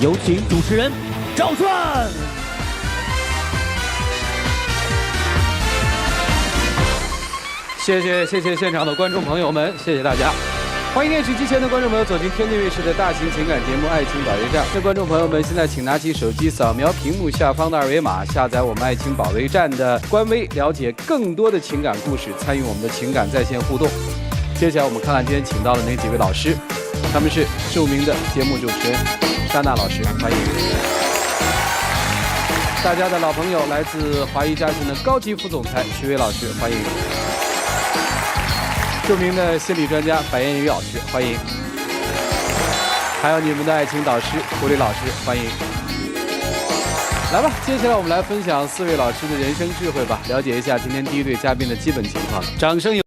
有请主持人赵传。谢谢现场的观众朋友们，谢谢大家。欢迎电视机前的观众朋友走进天津卫视的大型情感节目《爱情保卫战》。那观众朋友们，现在请拿起手机，扫描屏幕下方的二维码，下载我们《爱情保卫战》的官微，了解更多的情感故事，参与我们的情感在线互动。接下来我们看看今天请到的哪几位老师，他们是著名的节目主持人莎娜老师，欢迎。大家的老朋友，来自华谊家庭的高级副总裁徐伟老师，欢迎。著名的心理专家白燕宇老师，欢迎。还有你们的爱情导师胡丽老师，欢迎。来吧，接下来我们来分享4位老师的人生智慧吧，了解一下今天第一对嘉宾的基本情况。掌声有。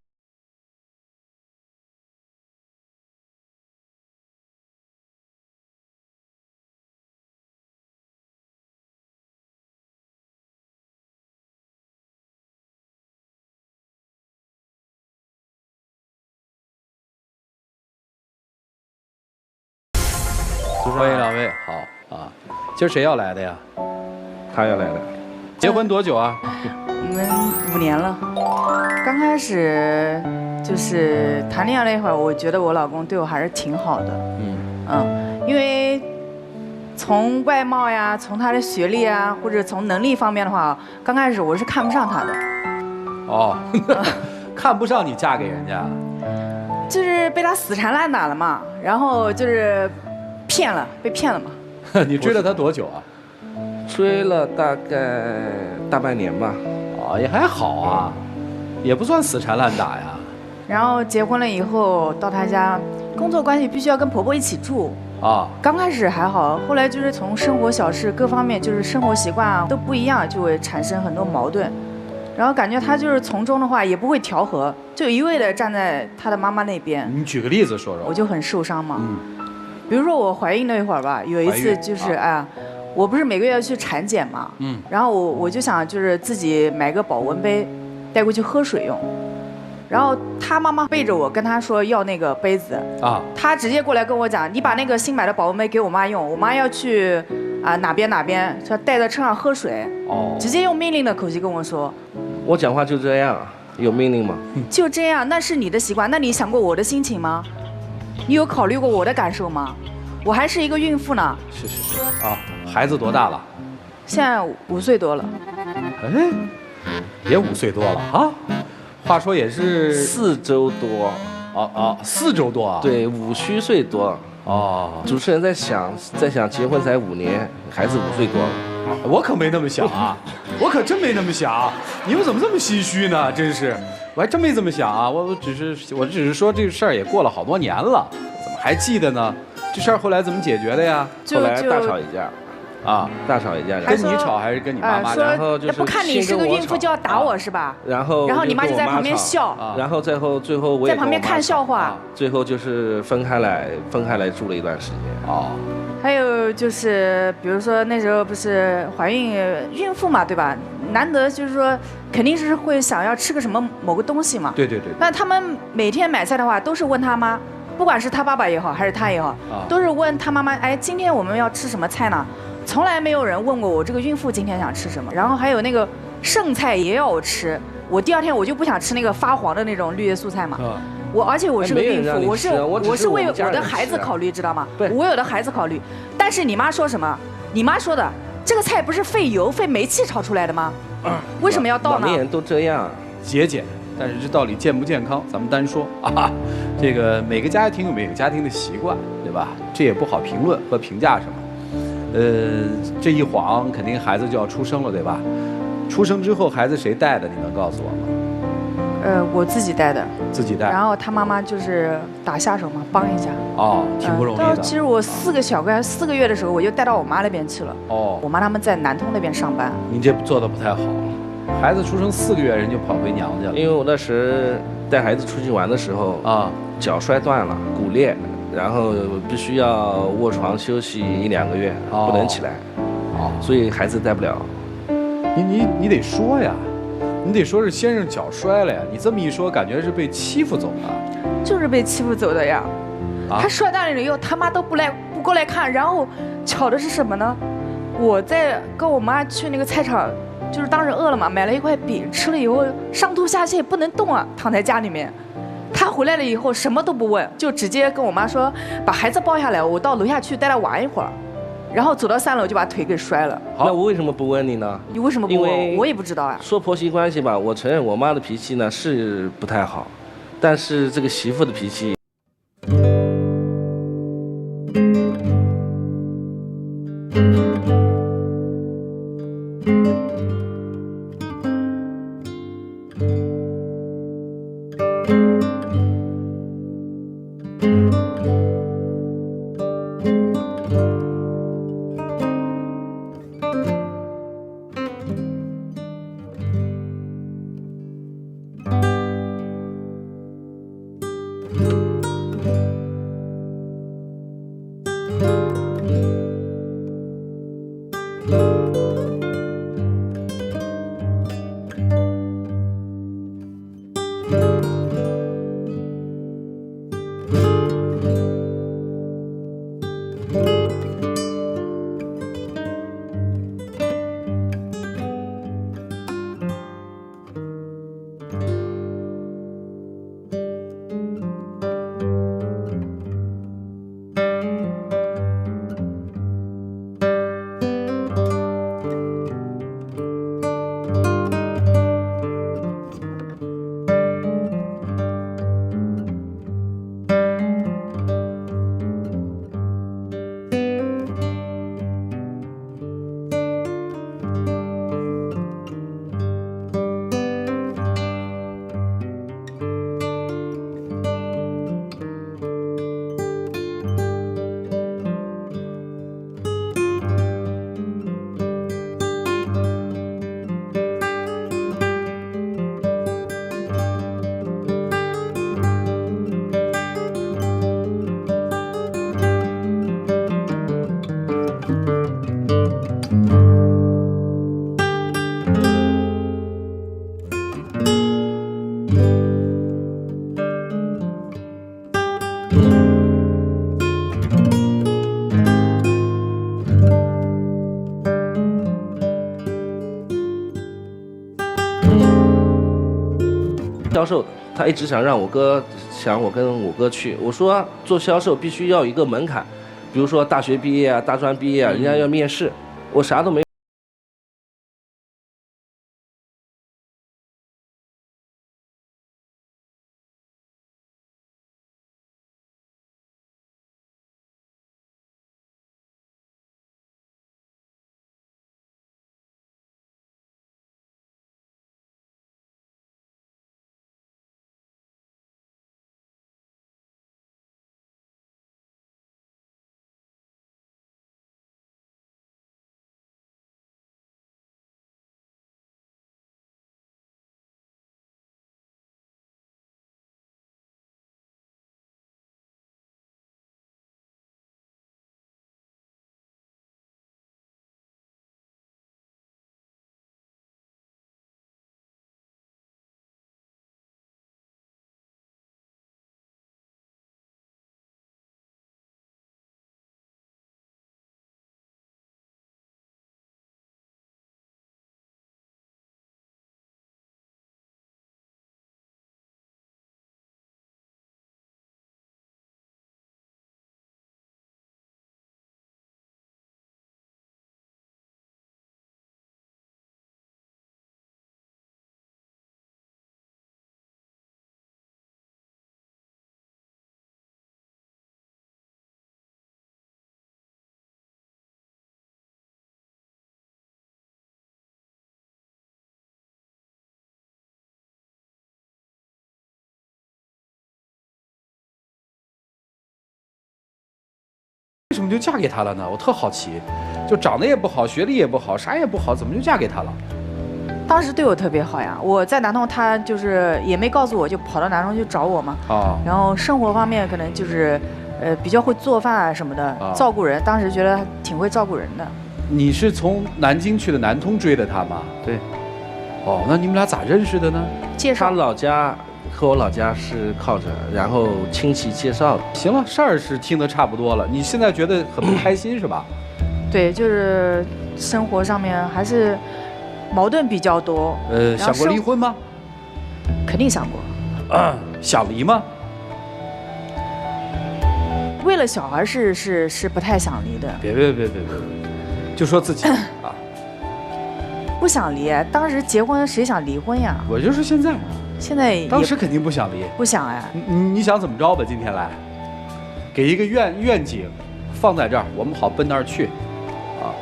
欢迎两位，好啊。今儿谁要来的呀？他要来的。结婚多久啊？我们5年了。刚开始就是谈恋爱那会儿，我觉得我老公对我还是挺好的。因为从外貌呀，从他的学历啊，或者从能力方面的话，刚开始我是看不上他的。哦，看不上你嫁给人家？就是被他死缠烂打了嘛，然后就是被骗了嘛。你追了他多久啊？追了大概大半年吧。哦，也还好啊，也不算死缠烂打呀。然后结婚了以后到他家，工作关系必须要跟婆婆一起住。啊，刚开始还好，后来就是从生活小事各方面，就是生活习惯啊都不一样，就会产生很多矛盾。然后感觉他就是从中的话也不会调和，就一味的站在他的妈妈那边。你举个例子说说。我就很受伤嘛。比如说我怀孕那会儿吧，有一次就是我不是每个月要去产检嘛。然后我就想就是自己买个保温杯，带过去喝水用。然后他妈妈背着我跟他说要那个杯子啊，他直接过来跟我讲，你把那个新买的保温杯给我妈用，我妈要去哪边，说带在车上喝水。哦，直接用命令的口气跟我说。我讲话就这样，有命令吗？就这样，那是你的习惯，那你想过我的心情吗？你有考虑过我的感受吗？我还是一个孕妇呢。是啊，孩子多大了？现在5岁多了。哎，也5岁多了啊。话说也是4周多。4周多啊？对，5虚岁多。哦。主持人在想结婚才5年，孩子5岁多了。我可没那么想啊，我可真没那么想。你们怎么这么心虚呢？真是，我还真没这么想啊。我只是说这个事儿也过了好多年了，怎么还记得呢？这事儿后来怎么解决的呀？后来大吵一架。大吵一架，跟你吵还是跟你妈妈？然后就是不看你是个孕妇就要打我是吧？然后你妈就在旁边笑，然后最后我也在旁边看笑话。最后就是分开来住了一段时间。还有就是，比如说那时候不是怀孕孕妇嘛，对吧？难得就是说，肯定是会想要吃个什么某个东西嘛。对。那他们每天买菜的话，都是问他妈，不管是他爸爸也好，还是他也好，都是问他妈妈，哎，今天我们要吃什么菜呢？从来没有人问过我这个孕妇今天想吃什么。然后还有那个剩菜也要我吃，我第2天我就不想吃那个发黄的那种绿叶素菜嘛。而且我是个孕妇，我是为我的孩子考虑，知道吗？我有的孩子考虑。但是你妈说什么？你妈说的这个菜不是费油费煤气炒出来的吗？为什么要倒呢？老年人都这样，节俭。但是这到底健不健康，咱们单说啊。这个每个家庭有每个家庭的习惯，对吧？这也不好评论和评价什么。这一晃肯定孩子就要出生了，对吧？出生之后孩子谁带的？你能告诉我吗？我自己带的。自己带。然后他妈妈就是打下手嘛，帮一下。挺不容易的。其实我4个月的时候，我就带到我妈那边去了。我妈他们在南通那边上班。你这做的不太好，孩子出生4个月人就跑回娘家了。因为我那时带孩子出去玩的时候脚摔断了，骨裂。然后必须要卧床休息1-2个月，不能起来，所以孩子带不了。你得说呀，你得说是先生脚摔了呀。你这么一说，感觉是被欺负走了。就是被欺负走的呀。他摔断了以后，他妈都不不过来看。然后巧的是什么呢？我在跟我妈去那个菜场，就是当时饿了嘛，买了一块饼，吃了以后上吐下泻不能动啊，躺在家里面。他回来了以后什么都不问，就直接跟我妈说把孩子抱下来，我到楼下去带他玩一会儿。然后走到3楼就把腿给摔了。好，那我为什么不问你呢？你为什么不问？我也不知道啊。说婆媳关系吧，我承认我妈的脾气呢是不太好，但是这个媳妇的脾气。销售他一直想让我哥，想我跟我哥去。我说做销售必须要有一个门槛，比如说大学毕业啊、大专毕业啊，人家要面试，我啥都没有。为什么就嫁给他了呢？我特好奇，就长得也不好，学历也不好，啥也不好，怎么就嫁给他了？当时对我特别好呀，我在南通，他就是也没告诉我，就跑到南通去找我嘛。啊。然后生活方面可能就是，比较会做饭啊什么的，照顾人。当时觉得挺会照顾人的。你是从南京去的南通追的他吗？对。哦，那你们俩咋认识的呢？介绍。他老家和我老家是靠着，然后亲戚介绍的。行了，事儿是听得差不多了，你现在觉得很不开心是吧？对，就是生活上面还是矛盾比较多。想过离婚吗？肯定想过。想离吗？为了小孩是不太想离的。别，就说自己啊。不想离，当时结婚谁想离婚呀？我就是现在。现在当时肯定不想离。不想哎。你想怎么着吧？今天来，给一个愿景，放在这儿，我们好奔那儿去，啊。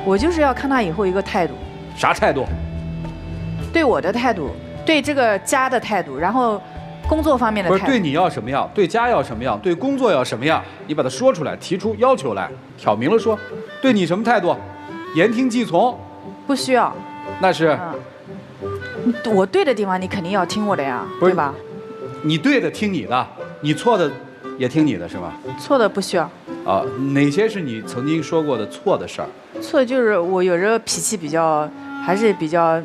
我就是要看他以后一个态度。啥态度？对我的态度，对这个家的态度，然后工作方面的态度。不是对你要什么样，对家要什么样，对工作要什么样，你把它说出来，提出要求来，挑明了说，对你什么态度，言听计从。不需要。那是。我对的地方你肯定要听我的呀，对吧？你对的听你的，你错的也听你的是吗？错的不需要。啊，哪些是你曾经说过的错的事儿？错就是我有时候脾气还是比较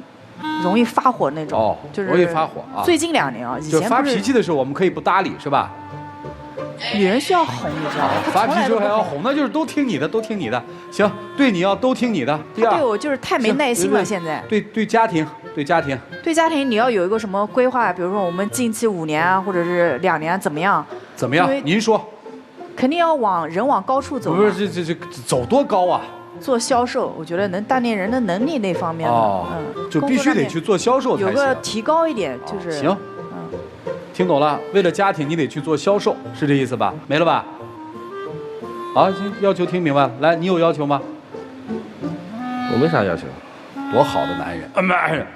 容易发火那种。哦，就是容易发火啊。最近2年啊，以前就发脾气的时候我们可以不搭理是吧？女人需要哄，你知道吗？发脾气时候还要哄，那就是都听你的，都听你的。行，对你要都听你的。第二，对我就是太没耐心了，现在。对家庭，对家庭你要有一个什么规划？比如说我们近期5年啊，或者是2年怎么样？怎么样？您说。肯定要往高处走。不是这走多高啊？做销售，我觉得能锻炼人的能力那方面。就必须得去做销售才行。有个提高一点就是。行。听懂了，为了家庭你得去做销售，是这意思吧？没了吧？好，要求听明白了。来，你有要求吗？我没啥要求。多好的男人，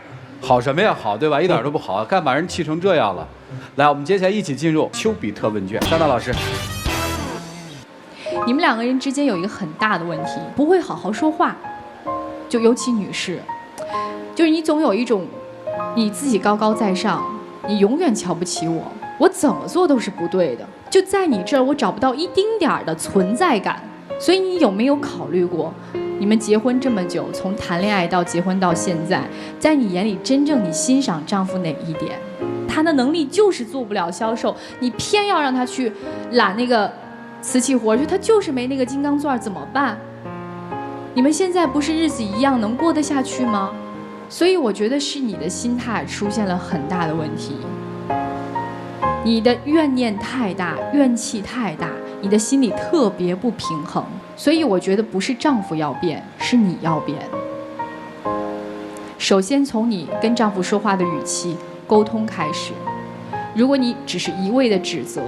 好什么呀？好对吧？一点都不好，干把人气成这样了。来，我们接下来一起进入丘比特问卷。张大老师，你们2个人之间有一个很大的问题，不会好好说话，就尤其女士，就是你总有一种你自己高高在上。你永远瞧不起我，我怎么做都是不对的，就在你这儿我找不到一丁点儿的存在感。所以你有没有考虑过，你们结婚这么久，从谈恋爱到结婚到现在，在你眼里真正你欣赏丈夫哪一点？他的能力就是做不了销售，你偏要让他去揽那个瓷器活，就他就是没那个金刚钻，怎么办？你们现在不是日子一样能过得下去吗？所以我觉得是你的心态出现了很大的问题，你的怨念太大，怨气太大，你的心里特别不平衡。所以我觉得不是丈夫要变，是你要变。首先从你跟丈夫说话的语气、沟通开始。如果你只是一味的指责，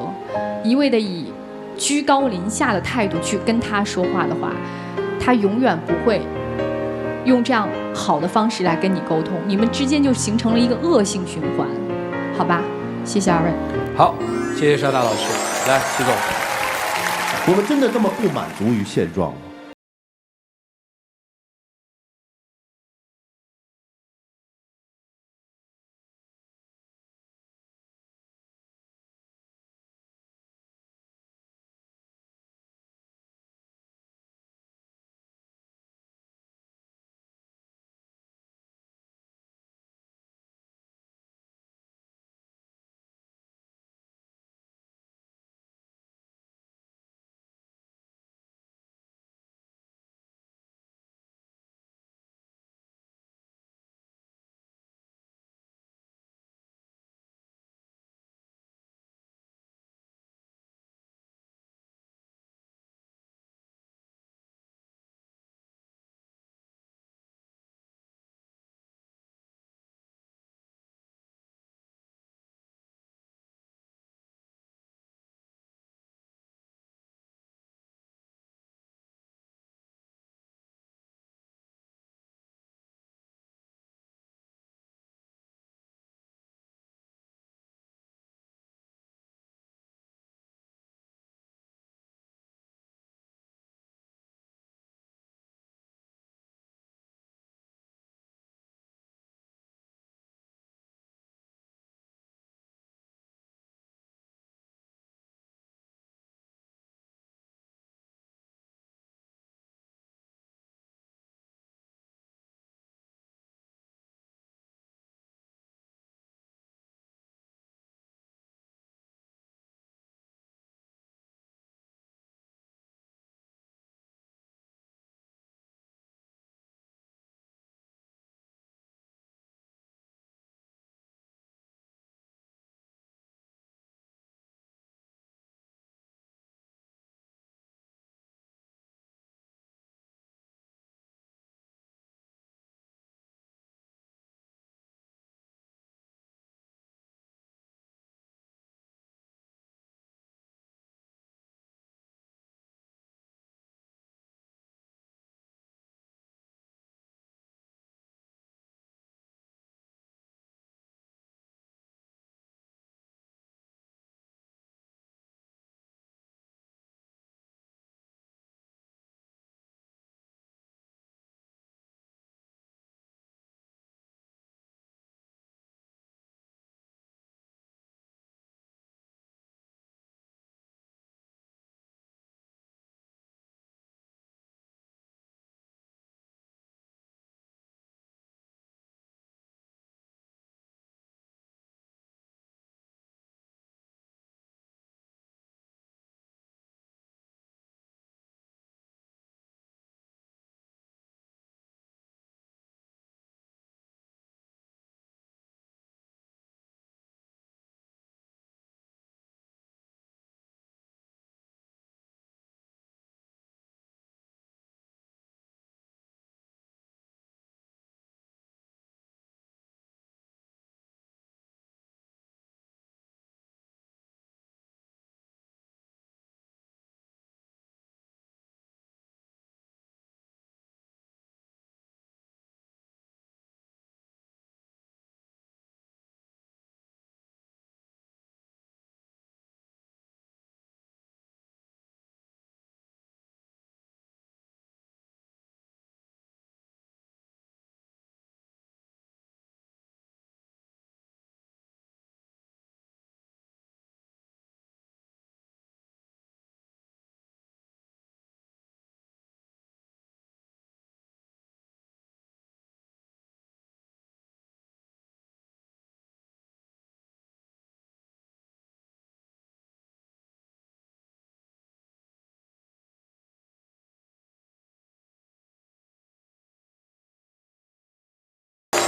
一味的以居高临下的态度去跟他说话的话，他永远不会用这样好的方式来跟你沟通，你们之间就形成了一个恶性循环，好吧？谢谢二位。好，谢谢沙大老师。来，徐总，我们真的这么不满足于现状吗？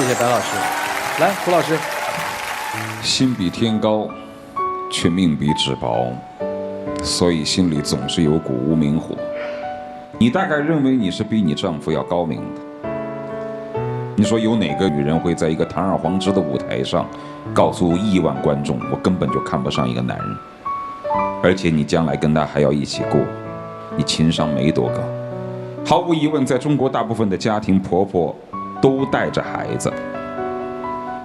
谢谢白老师。来，胡老师。心比天高，却命比纸薄，所以心里总是有股无名火。你大概认为你是比你丈夫要高明的。你说有哪个女人会在一个堂而皇之的舞台上，告诉亿万观众，我根本就看不上一个男人，而且你将来跟他还要一起过，你情商没多高。毫无疑问，在中国大部分的家庭，婆婆都带着孩子，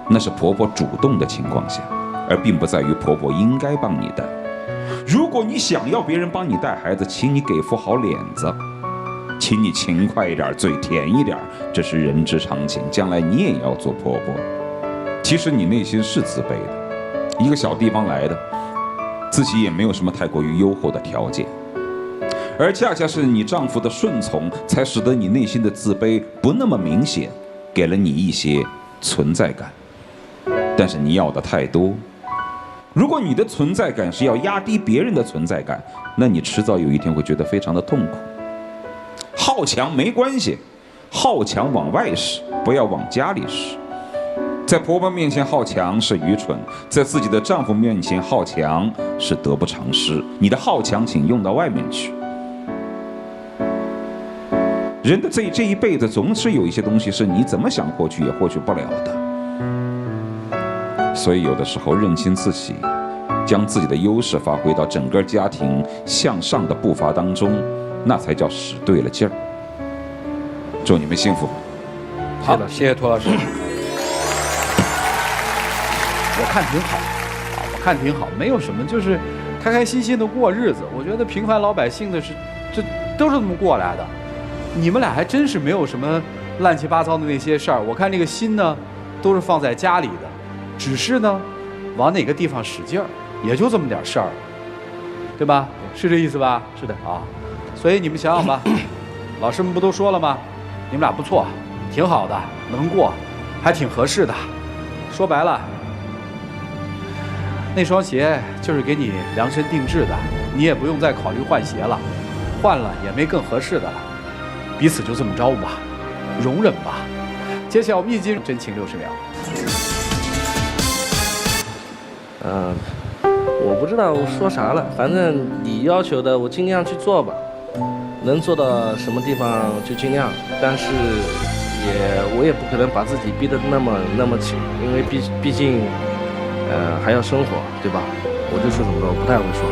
那是婆婆主动的情况下，而并不在于婆婆应该帮你带。如果你想要别人帮你带孩子，请你给副好脸子，请你勤快一点，嘴甜一点，这是人之常情。将来你也要做婆婆。其实你内心是自卑的，一个小地方来的，自己也没有什么太过于优厚的条件，而恰恰是你丈夫的顺从，才使得你内心的自卑不那么明显，给了你一些存在感。但是你要的太多，如果你的存在感是要压低别人的存在感，那你迟早有一天会觉得非常的痛苦。好强没关系，好强往外使，不要往家里使。在婆婆面前好强是愚蠢，在自己的丈夫面前好强是得不偿失。你的好强请用到外面去。人的这一辈子总是有一些东西是你怎么想获取也获取不了的。所以有的时候认清自己，将自己的优势发挥到整个家庭向上的步伐当中，那才叫使对了劲儿。祝你们幸福。好的，谢谢涂老师。我看挺好，我看挺好，没有什么，就是开开心心的过日子。我觉得平凡老百姓的是，这都是这么过来的。你们俩还真是没有什么乱七八糟的那些事儿。我看这个心呢，都是放在家里的，只是呢，往哪个地方使劲儿，也就这么点事儿，对吧？是这意思吧？是的啊。所以你们想想吧，老师们不都说了吗？你们俩不错，挺好的，能过，还挺合适的。说白了，那双鞋就是给你量身定制的，你也不用再考虑换鞋了，换了也没更合适的了，彼此就这么着吧，容忍吧。接下来我们一进入真情60秒。我不知道我说啥了，反正你要求的我尽量去做吧，能做到什么地方就尽量，但是我也不可能把自己逼得那么紧，因为毕竟还要生活，对吧？我就说什么了，我不太会说。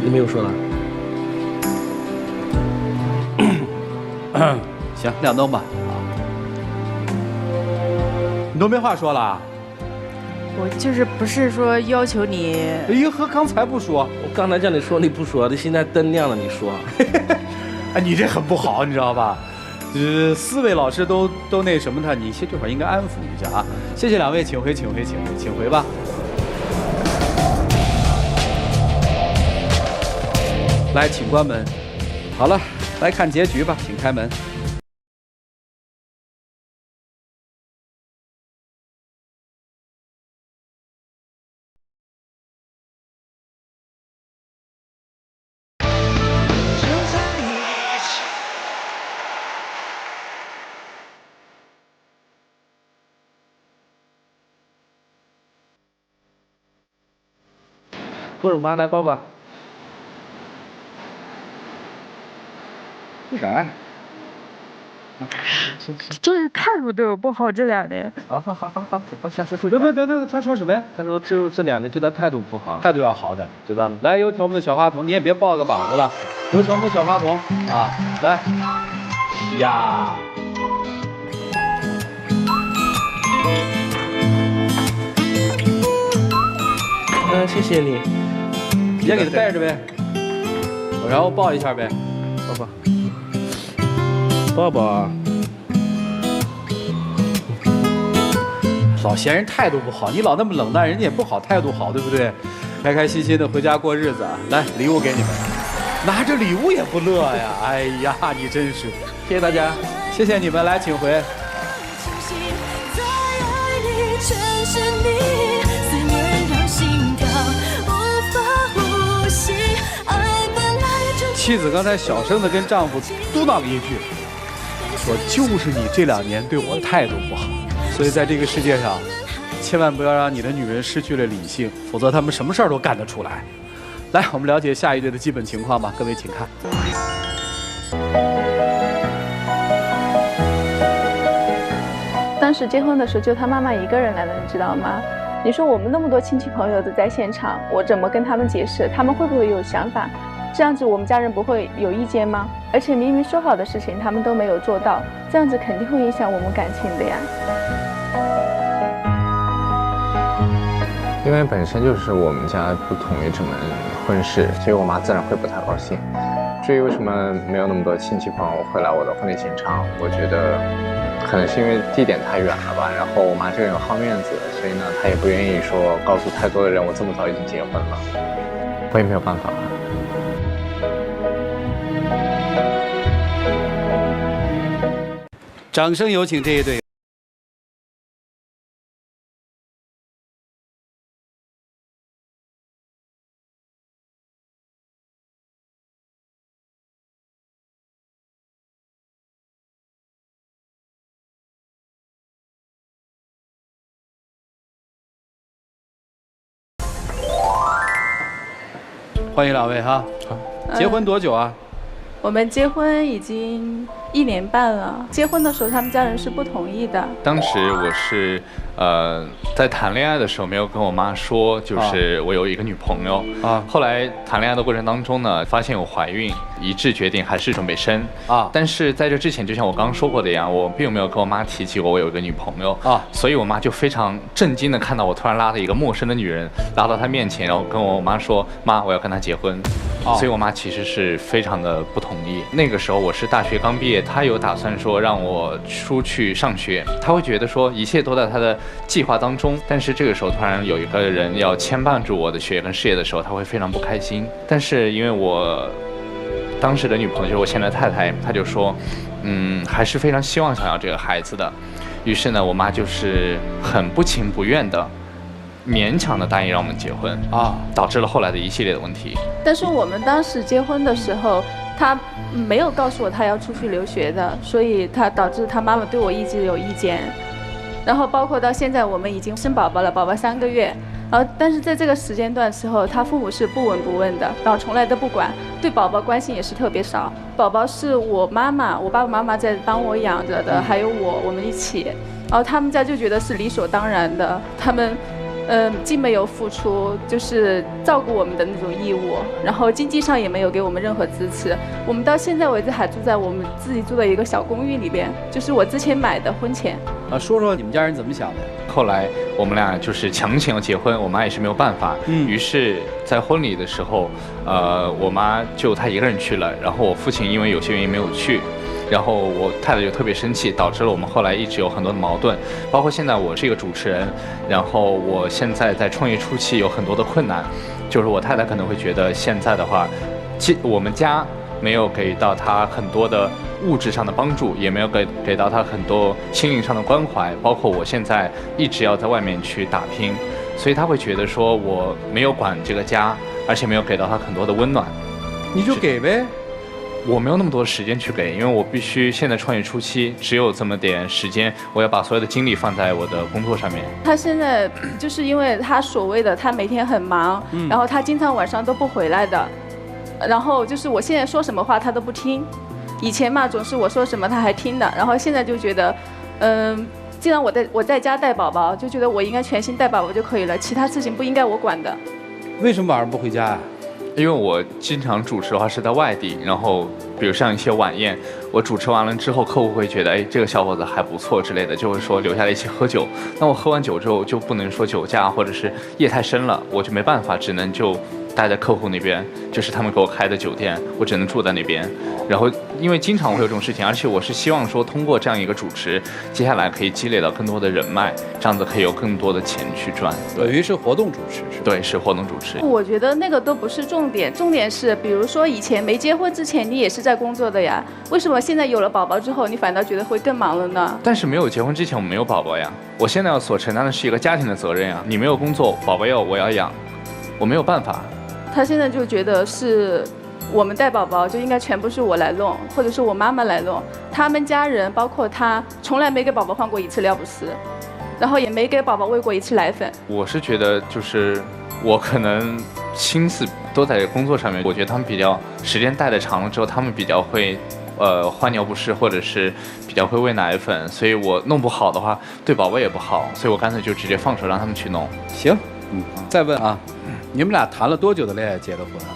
你没有说了？行，亮灯吧。你都没话说了？我就是不是说要求你？哎呦呵，刚才不说，我刚才叫你说你不说，你现在灯亮了你说。哎，你这很不好，你知道吧？4位老师都那什么他，你这会儿应该安抚一下啊！谢谢2位，请回吧。来，请关门。好了，来看结局吧，请开门。不是妈，来抱抱。为啥？就是态度对我不好，这2年。好，下次会。等，他说什么呀？他说就这2年对他态度不好，态度要好的，知道吗？来，有请我们的小花童，你也别抱个膀子了，有请我们的小花童啊，来呀。谢谢你，你先给他带着呗，然后抱一下呗，抱抱啊！老嫌人态度不好，你老那么冷淡，人家也不好态度好，对不对？开开心心的回家过日子，来，礼物给你们，拿着礼物也不乐呀！哎呀，你真是，谢谢大家，谢谢你们，来，请回。妻子刚才小声的跟丈夫嘟囔一句：“说，就是你这2年对我态度不好。所以在这个世界上，千万不要让你的女人失去了理性，否则她们什么事儿都干得出来。来，我们了解下一对的基本情况吧，各位请看。当时结婚的时候，就他妈妈一个人来了，你知道吗？你说我们那么多亲戚朋友都在现场，我怎么跟他们解释？他们会不会有想法？这样子我们家人不会有意见吗？而且明明说好的事情，他们都没有做到，这样子肯定会影响我们感情的呀。因为本身就是我们家不同意这门婚事，所以我妈自然会不太高兴。至于为什么没有那么多亲戚朋友会来我的婚礼现场，我觉得可能是因为地点太远了吧。然后我妈这个人好面子，所以呢，她也不愿意说告诉太多的人我这么早已经结婚了。我也没有办法。掌声有请这一对。欢迎2位哈。结婚多久啊？我们结婚已经1年半了。结婚的时候，他们家人是不同意的。当时我是在谈恋爱的时候没有跟我妈说，就是我有一个女朋友啊。后来谈恋爱的过程当中呢，发现我怀孕，一致决定还是准备生啊。但是在这之前，就像我刚刚说过的一样，我并没有跟我妈提起过我有一个女朋友啊。所以我妈就非常震惊的看到我突然拉了一个陌生的女人拉到她面前，然后跟我妈说：“妈，我要跟她结婚。”所以我妈其实是非常的不同意。那个时候我是大学刚毕业，她有打算说让我出去上学，她会觉得说一切都在她的计划当中。但是这个时候突然有一个人要牵绊住我的学业跟事业的时候，她会非常不开心。但是因为我当时的女朋友就是我现在的太太，她就说，还是非常希望想要这个孩子的。于是呢，我妈就是很不情不愿的勉强的答应让我们结婚啊，导致了后来的一系列的问题。但是我们当时结婚的时候，他没有告诉我他要出去留学的，所以他导致他妈妈对我一直有意见。然后包括到现在我们已经生宝宝了，宝宝3个月，然后但是在这个时间段时候，他父母是不闻不问的，然后从来都不管，对宝宝关心也是特别少。宝宝是我妈妈、我爸爸妈妈在帮我养着的，还有我们一起。然后他们家就觉得是理所当然的，他们既没有付出就是照顾我们的那种义务，然后经济上也没有给我们任何支持。我们到现在为止还住在我们自己住的一个小公寓里边，就是我之前买的婚前。说说你们家人怎么想的？后来我们俩就是强行要结婚，我妈也是没有办法。于是，在婚礼的时候，我妈就她一个人去了，然后我父亲因为有些原因没有去。然后我太太就特别生气，导致了我们后来一直有很多的矛盾，包括现在我是一个主持人，然后我现在在创业初期有很多的困难，就是我太太可能会觉得现在的话，我们家没有给到她很多的物质上的帮助，也没有给到她很多心灵上的关怀，包括我现在一直要在外面去打拼，所以她会觉得说我没有管这个家，而且没有给到她很多的温暖。你就给呗。我没有那么多时间去给，因为我必须现在创业初期只有这么点时间，我要把所有的精力放在我的工作上面。他现在就是因为他所谓的他每天很忙，然后他经常晚上都不回来的，然后就是我现在说什么话他都不听，以前嘛总是我说什么他还听的，然后现在就觉得，既然我在家带宝宝，就觉得我应该全心带宝宝就可以了，其他事情不应该我管的。为什么晚上不回家啊？因为我经常主持的话是在外地，然后比如像一些晚宴，我主持完了之后，客户会觉得，这个小伙子还不错之类的，就会说留下来一起喝酒。那我喝完酒之后就不能说酒驾或者是夜太深了，我就没办法，只能就待在客户那边，就是他们给我开的酒店，我只能住在那边。然后因为经常会有这种事情，而且我是希望说通过这样一个主持，接下来可以积累到更多的人脉，这样子可以有更多的钱去赚。等于是活动主持是吧？对，是活动主持。我觉得那个都不是重点，重点是比如说以前没结婚之前你也是在工作的呀，为什么现在有了宝宝之后你反倒觉得会更忙了呢？但是没有结婚之前我没有宝宝呀，我现在要所承担的是一个家庭的责任呀。你没有工作，宝宝我要养，我没有办法。他现在就觉得是我们带宝宝就应该全部是我来弄，或者是我妈妈来弄。他们家人包括他，从来没给宝宝换过一次尿不湿，然后也没给宝宝喂过一次奶粉。我是觉得就是我可能心思都在工作上面，我觉得他们比较时间带的长了之后，他们比较会换尿不湿，或者是比较会喂奶粉，所以我弄不好的话对宝宝也不好，所以我干脆就直接放手让他们去弄。行，再问啊，你们俩谈了多久的恋爱结的婚啊？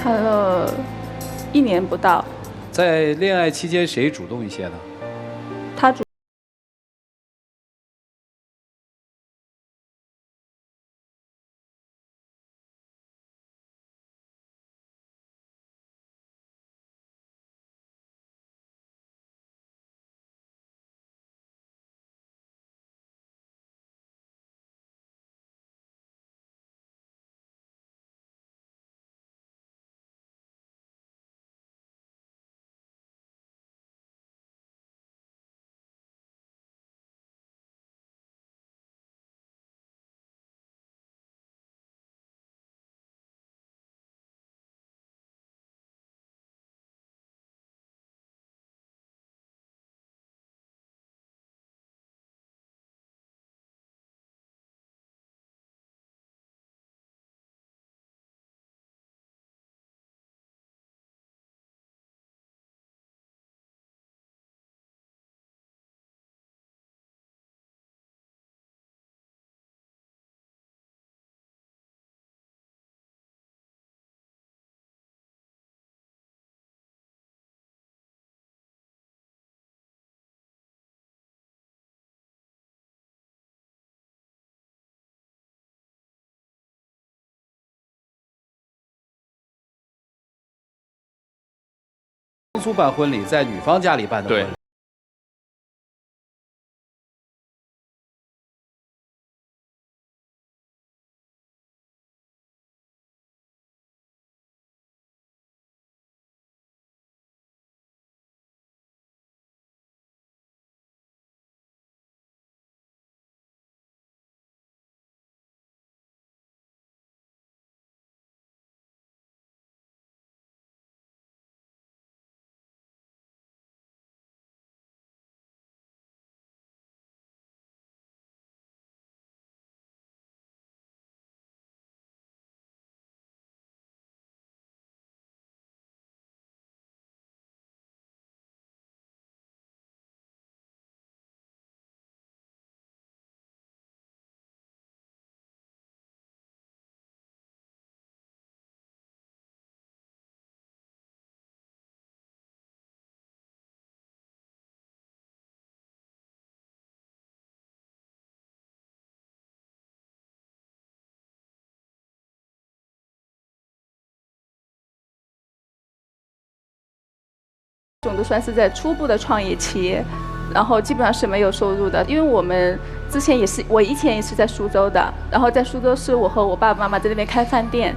谈了1年不到。在恋爱期间谁主动一些呢？他主。江苏办婚礼，在女方家里办的婚礼。种都算是在初步的创业期，然后基本上是没有收入的，因为我们之前也是，我以前也是在苏州的，然后在苏州是我和我爸爸妈妈在那边开饭店，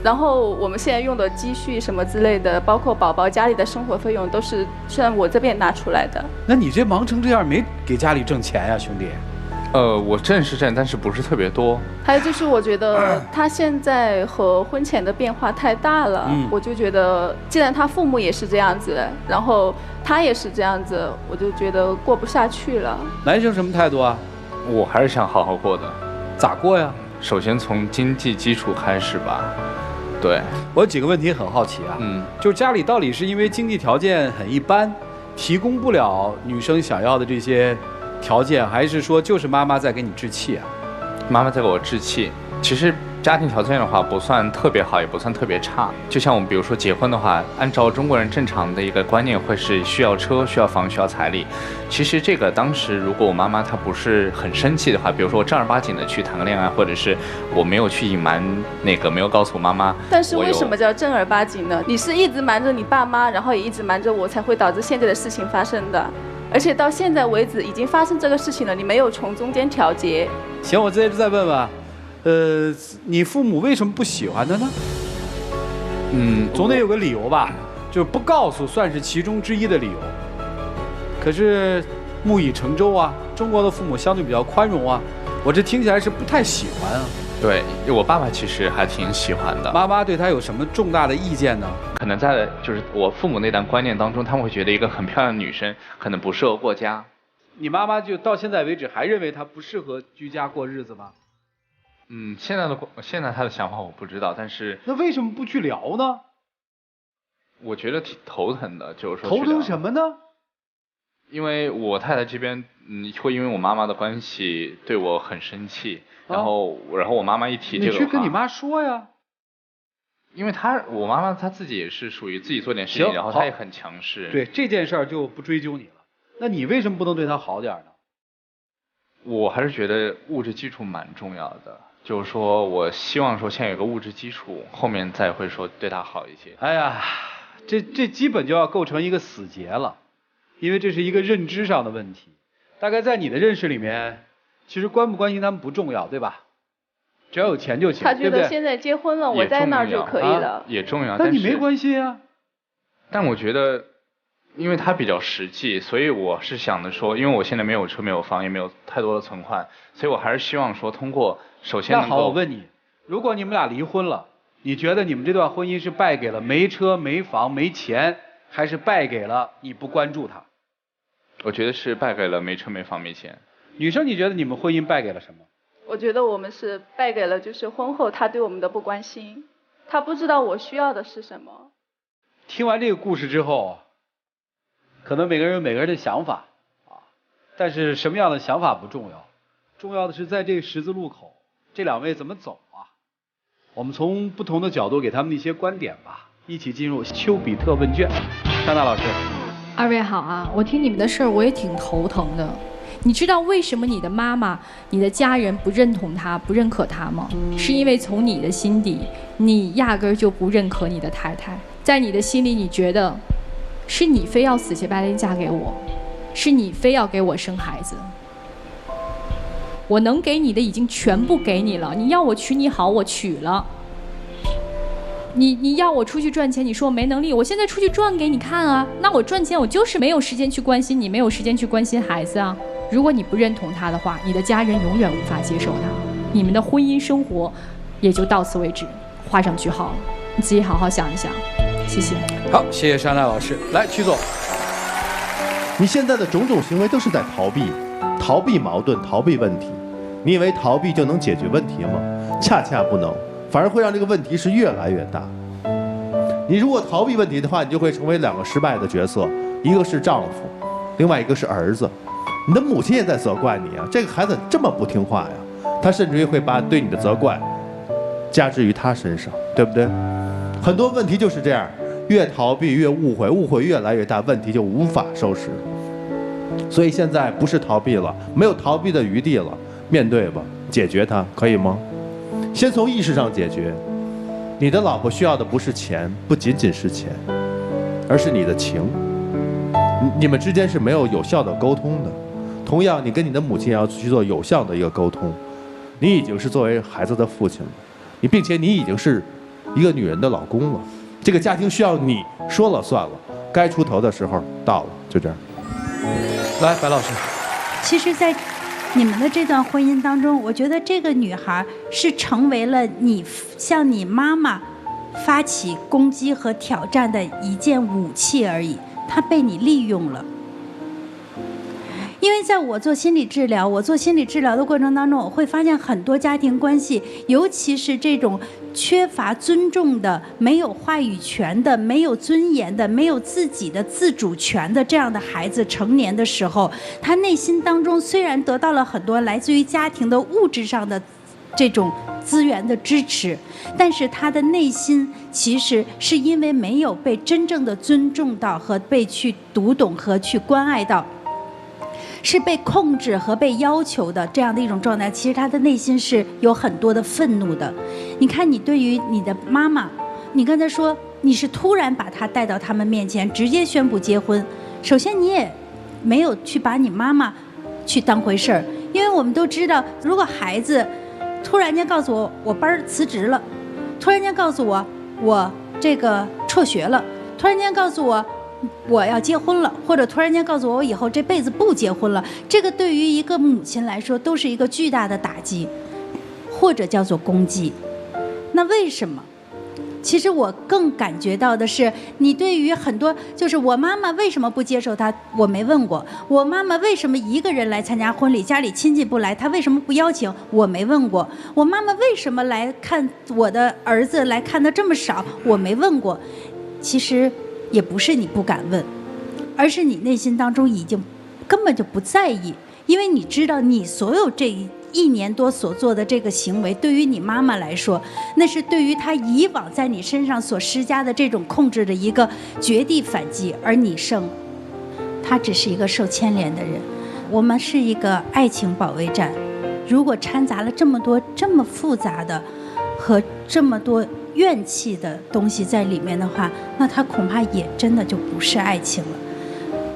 然后我们现在用的积蓄什么之类的，包括宝宝家里的生活费用都是算我这边拿出来的。那你这忙成这样，没给家里挣钱呀，兄弟？我挣是挣，但是不是特别多。还有就是我觉得他现在和婚前的变化太大了，我就觉得既然他父母也是这样子，然后他也是这样子，我就觉得过不下去了。男生什么态度啊？我还是想好好过的。咋过呀？首先从经济基础开始吧。对，我有几个问题很好奇啊。就是家里到底是因为经济条件很一般，提供不了女生想要的这些条件，还是说就是妈妈在给你置气啊？妈妈在给我置气。其实家庭条件的话不算特别好，也不算特别差。就像我们比如说结婚的话，按照中国人正常的一个观念，会是需要车、需要房、需要彩礼。其实这个当时如果我妈妈她不是很生气的话，比如说我正儿八经的去谈个恋爱，或者是我没有去隐瞒那个，没有告诉我妈妈。但是为什么叫正儿八经呢？你是一直瞒着你爸妈，然后也一直瞒着我，才会导致现在的事情发生的。而且到现在为止已经发生这个事情了，你没有从中间调节。行，我接着再问问，你父母为什么不喜欢他呢？总得有个理由吧，就是不告诉算是其中之一的理由。可是木已成舟啊，中国的父母相对比较宽容啊，我这听起来是不太喜欢啊。对，我爸爸其实还挺喜欢的。妈妈对他有什么重大的意见呢？可能在就是我父母那代观念当中，他们会觉得一个很漂亮的女生可能不适合过家。你妈妈就到现在为止还认为她不适合居家过日子吗？现在她的想法我不知道，但是那为什么不去聊呢？我觉得挺头疼的，就是说头疼什么呢？因为我太太这边会因为我妈妈的关系对我很生气，然后我妈妈一提这个话，你去跟你妈说呀。因为我妈妈她自己也是属于自己做点事情，然后她也很强势。对这件事儿就不追究你了。那你为什么不能对她好点呢？我还是觉得物质基础蛮重要的，就是说我希望说先有个物质基础，后面再会说对她好一些。哎呀，这基本就要构成一个死结了，因为这是一个认知上的问题。大概在你的认识里面，其实关不关心他们不重要，对吧？只要有钱就行，他觉得现在结婚了，我在那儿就可以了。也重要，但你没关系啊。但我觉得，因为他比较实际，所以我是想的说，因为我现在没有车没有房也没有太多的存款，所以我还是希望说通过首先能够。那好，我问你，如果你们俩离婚了，你觉得你们这段婚姻是败给了没车没房没钱，还是败给了你不关注他？我觉得是败给了没车没房没钱。女生，你觉得你们婚姻败给了什么？我觉得我们是败给了就是婚后他对我们的不关心，他不知道我需要的是什么。听完这个故事之后，可能每个人有每个人的想法啊，但是什么样的想法不重要，重要的是在这个十字路口，这两位怎么走啊？我们从不同的角度给他们的一些观点吧，一起进入丘比特问卷。张大老师，二位好啊，我听你们的事儿我也挺头疼的。你知道为什么你的妈妈、你的家人不认同她、不认可她吗？是因为从你的心底，你压根儿就不认可你的太太，在你的心里，你觉得是你非要死乞白赖嫁给我，是你非要给我生孩子。我能给你的已经全部给你了，你要我娶你好，我娶了。你要我出去赚钱，你说我没能力，我现在出去赚给你看啊。那我赚钱，我就是没有时间去关心你，没有时间去关心孩子啊。如果你不认同他的话，你的家人永远无法接受他，你们的婚姻生活也就到此为止，画上句号了。你自己好好想一想，谢谢。好，谢谢珊娜老师。来，曲总，你现在的种种行为都是在逃避矛盾，逃避问题。你以为逃避就能解决问题吗？恰恰不能，反而会让这个问题是越来越大。你如果逃避问题的话，你就会成为两个失败的角色，一个是丈夫，另外一个是儿子。你的母亲也在责怪你啊，这个孩子这么不听话呀，他甚至于会把对你的责怪加之于他身上，对不对？很多问题就是这样，越逃避越误会，误会越来越大，问题就无法收拾。所以现在不是逃避了，没有逃避的余地了，面对吧，解决它，可以吗？先从意识上解决。你的老婆需要的不是钱，不仅仅是钱，而是你的情。你们之间是没有有效的沟通的。同样，你跟你的母亲也要去做有效的一个沟通。你已经是作为孩子的父亲了，并且你已经是一个女人的老公了。这个家庭需要你说了算了，该出头的时候到了，就这样。来，白老师。其实，在你们的这段婚姻当中，我觉得这个女孩是成为了你向你妈妈发起攻击和挑战的一件武器而已，她被你利用了。因为在我做心理治疗的过程当中，我会发现很多家庭关系，尤其是这种缺乏尊重的、没有话语权的、没有尊严的、没有自己的自主权的这样的孩子成年的时候，他内心当中虽然得到了很多来自于家庭的物质上的这种资源的支持，但是他的内心其实是因为没有被真正的尊重到和被去读懂和去关爱到，是被控制和被要求的这样的一种状态。其实他的内心是有很多的愤怒的。你看，你对于你的妈妈，你刚才说你是突然把她带到他们面前，直接宣布结婚。首先，你也没有去把你妈妈去当回事儿，因为我们都知道，如果孩子突然间告诉我班辞职了，突然间告诉我这个辍学了，突然间告诉我要结婚了，或者突然间告诉我以后这辈子不结婚了，这个对于一个母亲来说都是一个巨大的打击。或者叫做功绩。那为什么？其实我更感觉到的是，你对于很多，就是我妈妈为什么不接受他，我没问过；我妈妈为什么一个人来参加婚礼，家里亲戚不来，她为什么不邀请，我没问过；我妈妈为什么来看我的儿子来看的这么少，我没问过。其实也不是你不敢问，而是你内心当中已经根本就不在意，因为你知道你所有这1年多所做的这个行为，对于你妈妈来说，那是对于她以往在你身上所施加的这种控制的一个绝地反击，而你胜了。她只是一个受牵连的人，我们是一个爱情保卫战。如果掺杂了这么多这么复杂的和这么多怨气的东西在里面的话，那它恐怕也真的就不是爱情了。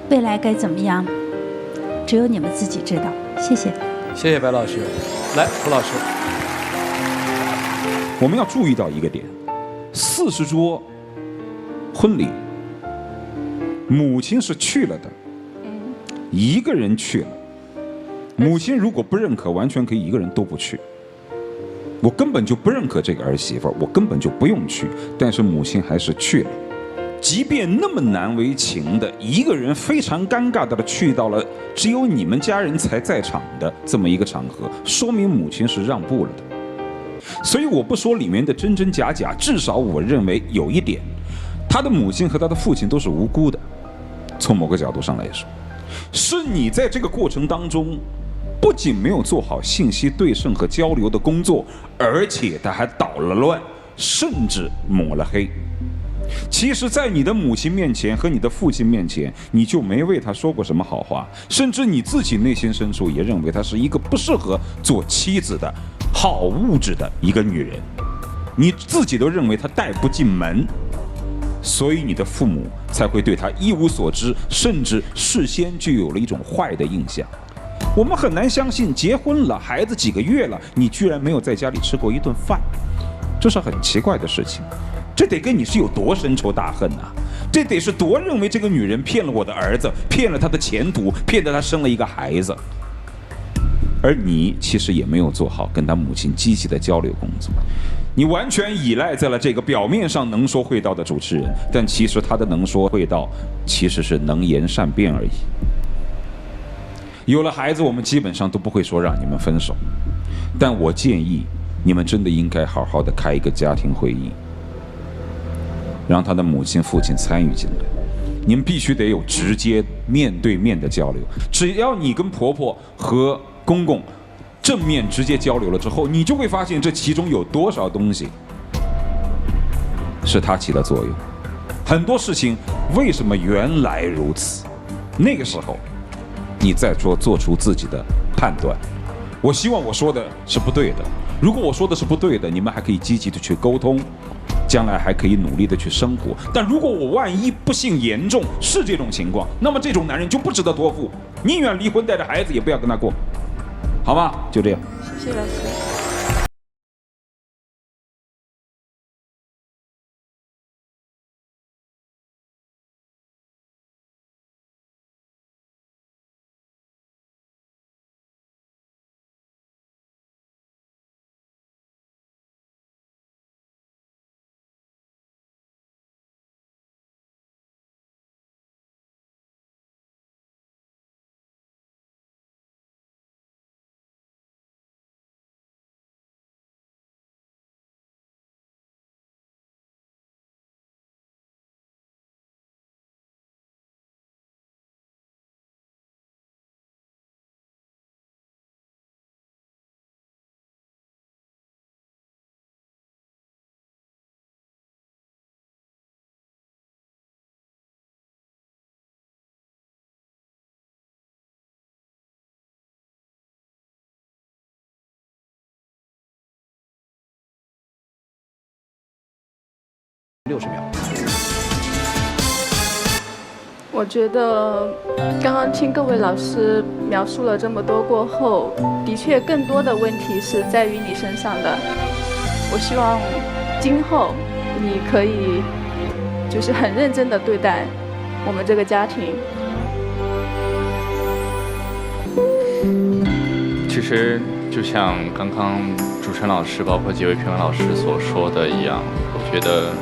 未来该怎么样，只有你们自己知道。谢谢。谢谢白老师。来，胡老师。我们要注意到一个点，40桌婚礼，母亲是去了的，一个人去了。母亲如果不认可，完全可以一个人都不去。我根本就不认可这个儿媳妇，我根本就不用去，但是母亲还是去了。即便那么难为情的一个人，非常尴尬的去到了只有你们家人才在场的这么一个场合，说明母亲是让步了的。所以我不说里面的真真假假，至少我认为有一点，他的母亲和他的父亲都是无辜的。从某个角度上来说，是你在这个过程当中不仅没有做好信息对称和交流的工作，而且他还捣了乱，甚至抹了黑。其实在你的母亲面前和你的父亲面前，你就没为他说过什么好话，甚至你自己内心深处也认为她是一个不适合做妻子的好物质的一个女人，你自己都认为她带不进门，所以你的父母才会对她一无所知，甚至事先就有了一种坏的印象。我们很难相信结婚了，孩子几个月了，你居然没有在家里吃过一顿饭，这是很奇怪的事情。这得跟你是有多深仇大恨啊！这得是多认为这个女人骗了我的儿子，骗了他的前途，骗得他生了一个孩子。而你其实也没有做好跟他母亲积极的交流工作，你完全依赖在了这个表面上能说会道的主持人，但其实他的能说会道其实是能言善辩而已。有了孩子，我们基本上都不会说让你们分手，但我建议你们真的应该好好的开一个家庭会议，让他的母亲父亲参与进来，你们必须得有直接面对面的交流。只要你跟婆婆和公公正面直接交流了之后，你就会发现这其中有多少东西是他起的作用。很多事情为什么原来如此，那个时候你再做出自己的判断。我希望我说的是不对的，如果我说的是不对的，你们还可以积极的去沟通，将来还可以努力的去生活。但如果我万一不幸严重是这种情况，那么这种男人就不值得托付，宁愿离婚带着孩子也不要跟他过，好吗？就这样。谢谢老师。60秒。我觉得刚刚听各位老师描述了这么多过后，的确更多的问题是在于你身上的。我希望今后你可以就是很认真的对待我们这个家庭。其实就像刚刚主持人老师，包括几位评委老师所说的一样，我觉得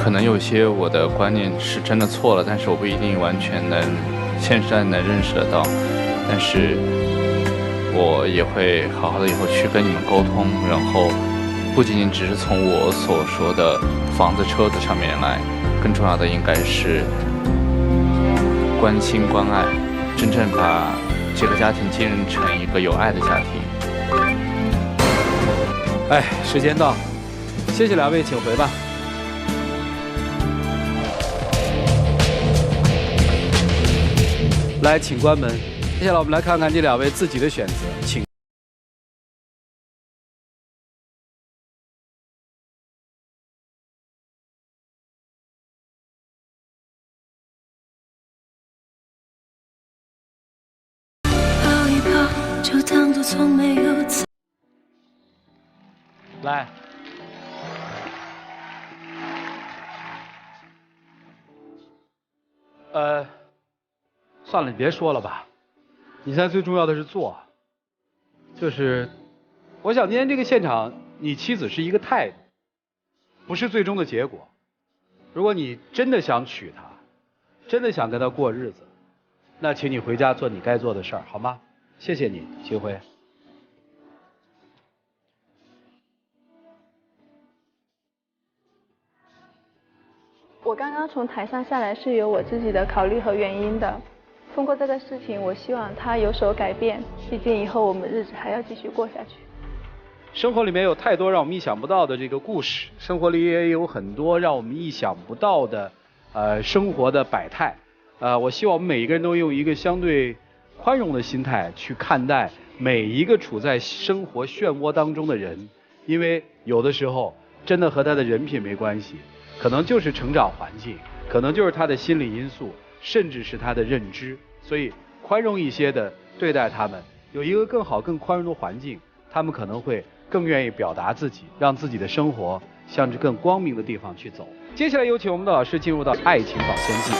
可能有些我的观念是真的错了，但是我不一定完全能现在能认识得到，但是我也会好好的以后去跟你们沟通，然后不仅仅只是从我所说的房子车子上面来，更重要的应该是关心关爱，真正把这个家庭经营成一个有爱的家庭。哎，时间到，谢谢两位，请回吧。来，请关门。接下来我们来看看这两位自己的选择，请。抱一抱，就当作从没有。来。算了，你别说了吧。你现在最重要的是做，就是我想今天这个现场，你妻子是一个态度，不是最终的结果。如果你真的想娶她，真的想跟她过日子，那请你回家做你该做的事儿，好吗？谢谢你，秦晖。我刚刚从台上下来是有我自己的考虑和原因的。通过这个事情，我希望他有所改变，毕竟以后我们日子还要继续过下去。生活里面有太多让我们意想不到的这个故事，生活里也有很多让我们意想不到的生活的百态。我希望我们每一个人都用一个相对宽容的心态去看待每一个处在生活漩涡当中的人，因为有的时候真的和他的人品没关系，可能就是成长环境，可能就是他的心理因素，甚至是他的认知。所以宽容一些的对待他们，有一个更好更宽容的环境，他们可能会更愿意表达自己，让自己的生活向着更光明的地方去走。接下来有请我们的老师进入到爱情保鲜剂。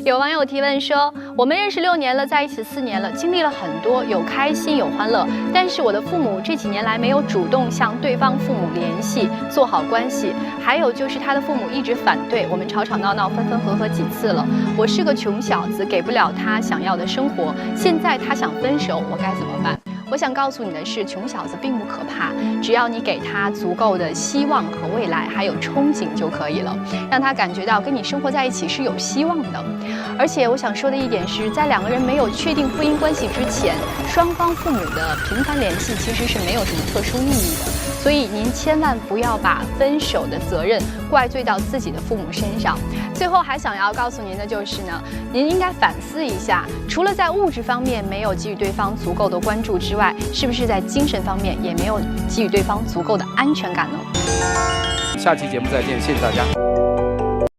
有网友提问说，我们认识6年了，在一起4年了，经历了很多，有开心有欢乐，但是我的父母这几年来没有主动向对方父母联系，做好关系，还有就是他的父母一直反对，我们吵吵闹闹分分合合几次了，我是个穷小子，给不了他想要的生活，现在他想分手，我该怎么办？我想告诉你的是，穷小子并不可怕，只要你给他足够的希望和未来，还有憧憬就可以了，让他感觉到跟你生活在一起是有希望的。而且我想说的一点是，在2个人没有确定婚姻关系之前，双方父母的频繁联系其实是没有什么特殊意义的。所以您千万不要把分手的责任怪罪到自己的父母身上。最后还想要告诉您的就是呢，您应该反思一下，除了在物质方面没有给予对方足够的关注之外，是不是在精神方面也没有给予对方足够的安全感呢？下期节目再见，谢谢大家。